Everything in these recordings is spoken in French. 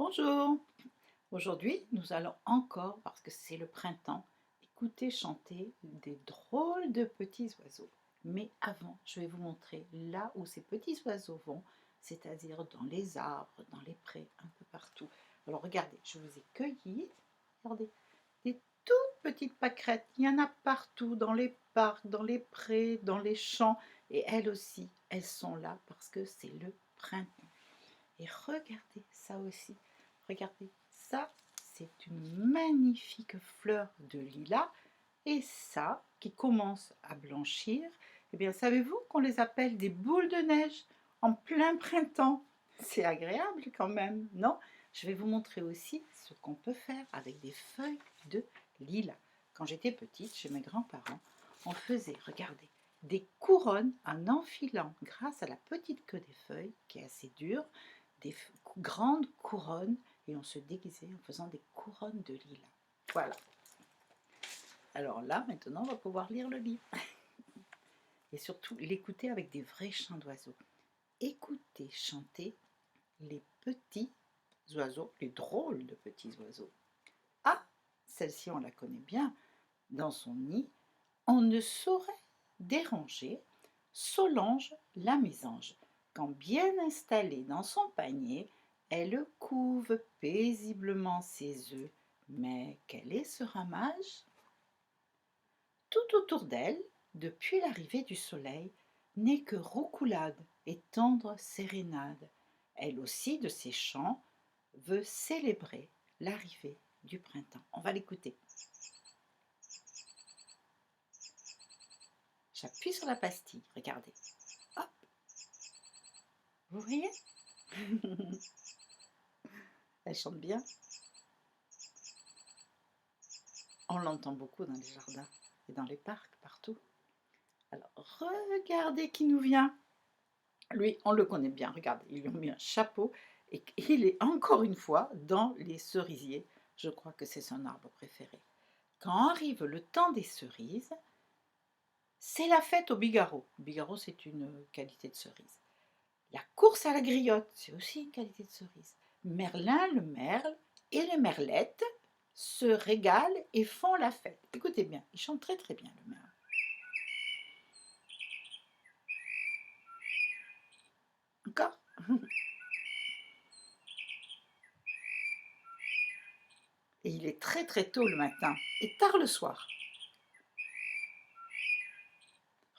Bonjour, aujourd'hui nous allons encore, parce que c'est le printemps, écouter chanter des drôles de petits oiseaux. Mais avant, je vais vous montrer là où ces petits oiseaux vont, c'est-à-dire dans les arbres, dans les prés, un peu partout. Alors regardez, je vous ai cueilli, regardez, des toutes petites pâquerettes, il y en a partout, dans les parcs, dans les prés, dans les champs, et elles aussi, elles sont là parce que c'est le printemps. Et regardez ça aussi, regardez, ça c'est une magnifique fleur de lilas et ça qui commence à blanchir, eh bien savez-vous qu'on les appelle des boules de neige en plein printemps? C'est agréable quand même, non? Je vais vous montrer aussi ce qu'on peut faire avec des feuilles de lilas. Quand j'étais petite, chez mes grands-parents, on faisait, regardez, des couronnes en enfilant, grâce à la petite queue des feuilles, qui est assez dure, des grandes couronnes, et on se déguisait en faisant des couronnes de lilas. Voilà. Alors là, maintenant, on va pouvoir lire le livre. Et surtout, l'écouter avec des vrais chants d'oiseaux. Écoutez chanter les petits oiseaux, les drôles de petits oiseaux. Ah, celle-ci, on la connaît bien. Dans son nid, on ne saurait déranger Solange la mésange. Quand bien installée dans son panier, elle couve paisiblement ses œufs. Mais quel est ce ramage? Tout autour d'elle, depuis l'arrivée du soleil, n'est que roucoulade et tendre sérénade. Elle aussi, de ses chants, veut célébrer l'arrivée du printemps. On va l'écouter. J'appuie sur la pastille, regardez. Hop, vous voyez? Elle chante bien. On l'entend beaucoup dans les jardins et dans les parcs, partout. Alors, regardez qui nous vient. Lui, on le connaît bien, regardez, ils lui ont mis un chapeau et il est encore une fois dans les cerisiers. Je crois que c'est son arbre préféré. Quand arrive le temps des cerises, c'est la fête au bigarreau. Le bigarreau, c'est une qualité de cerise. La course à la griotte, c'est aussi une qualité de cerise. Merlin, le merle et les merlettes se régalent et font la fête. Écoutez bien, il chante très très bien le merle. Encore? Et il est très très tôt le matin et tard le soir.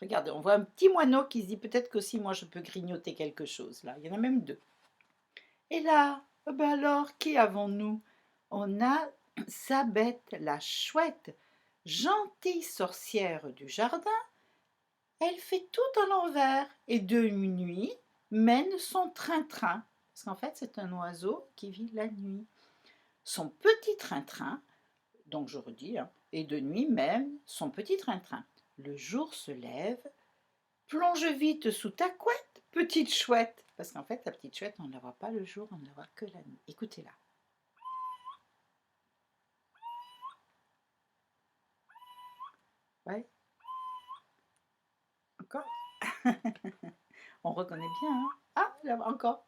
Regardez, on voit un petit moineau qui se dit peut-être qu'aussi moi je peux grignoter quelque chose. Là, il y en a même deux. Et là, ben alors, qui avons-nous? On a Sabette la chouette, gentille sorcière du jardin. Elle fait tout à l'envers et de nuit mène son train-train. Parce qu'en fait, c'est un oiseau qui vit la nuit. Son petit train-train, donc je redis, hein, et de nuit mène son petit train-train. Le jour se lève, plonge vite sous ta couette, petite chouette. Parce qu'en fait, la petite chouette, on ne la voit pas le jour, on ne la voit que la nuit. Écoutez-la. Ouais, encore. On reconnaît bien, hein? Ah, là, encore.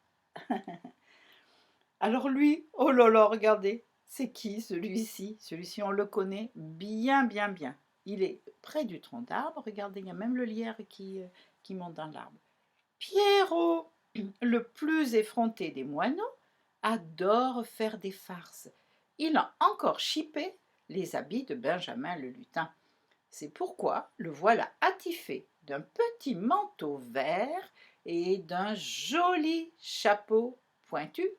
Alors lui, oh là là, regardez, c'est qui celui-ci? Celui-ci, on le connaît bien, bien, bien. Il est près du tronc d'arbre. Regardez, il y a même le lierre qui monte dans l'arbre. Pierrot, le plus effronté des moineaux, adore faire des farces. Il a encore chipé les habits de Benjamin le lutin. C'est pourquoi le voilà attifé d'un petit manteau vert et d'un joli chapeau pointu.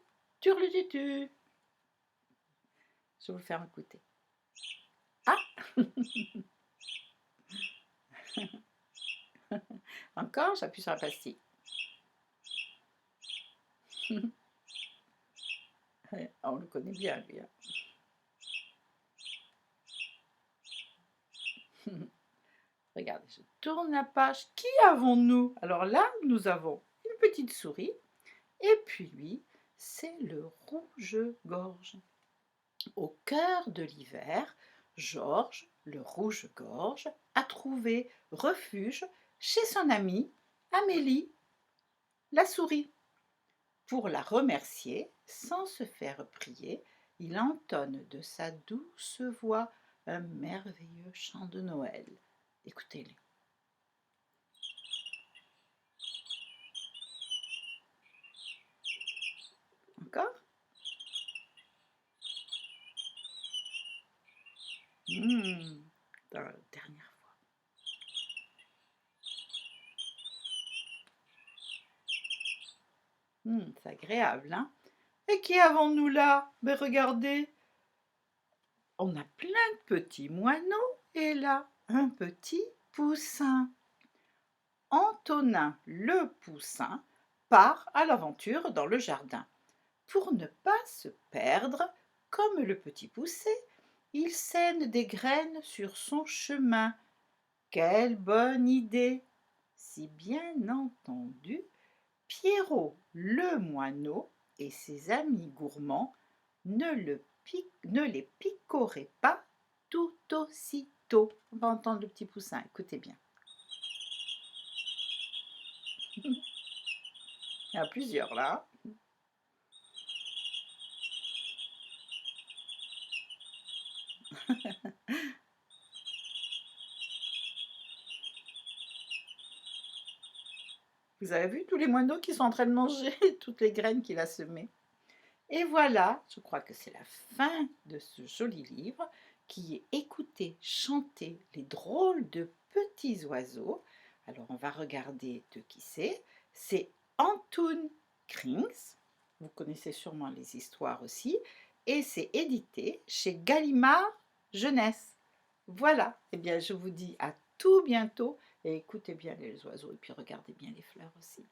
Turlututu. Je vais vous le faire écouter. Ah, encore, j'appuie sur la pastille. On le connaît bien, lui. Hein. Regardez, je tourne la page. Qui avons-nous? Alors là, nous avons une petite souris. Et puis lui, c'est le rouge-gorge. Au cœur de l'hiver, Georges, le rouge-gorge, a trouvé refuge chez son amie Amélie, la souris. Pour la remercier, sans se faire prier, il entonne de sa douce voix un merveilleux chant de Noël. Écoutez-le. Encore? Dans la dernière fois. C'est agréable, hein? Et qui avons-nous là? Mais regardez, on a plein de petits moineaux et là, un petit poussin. Antonin le poussin part à l'aventure dans le jardin. Pour ne pas se perdre, comme le petit poussé, il sème des graines sur son chemin. Quelle bonne idée! Si bien entendu, Pierrot le moineau et ses amis gourmands ne les picoraient pas tout aussitôt. On va entendre le petit poussin, écoutez bien. Il y en a plusieurs là. Vous avez vu tous les moineaux qui sont en train de manger toutes les graines qu'il a semées. Et voilà, je crois que c'est la fin de ce joli livre qui est Écouter chanter les drôles de petits oiseaux. Alors on va regarder de qui c'est. C'est Antoon Krings. Vous connaissez sûrement les histoires aussi. Et c'est édité chez Gallimard Jeunesse. Voilà, eh bien je vous dis à tout bientôt et écoutez bien les oiseaux et puis regardez bien les fleurs aussi.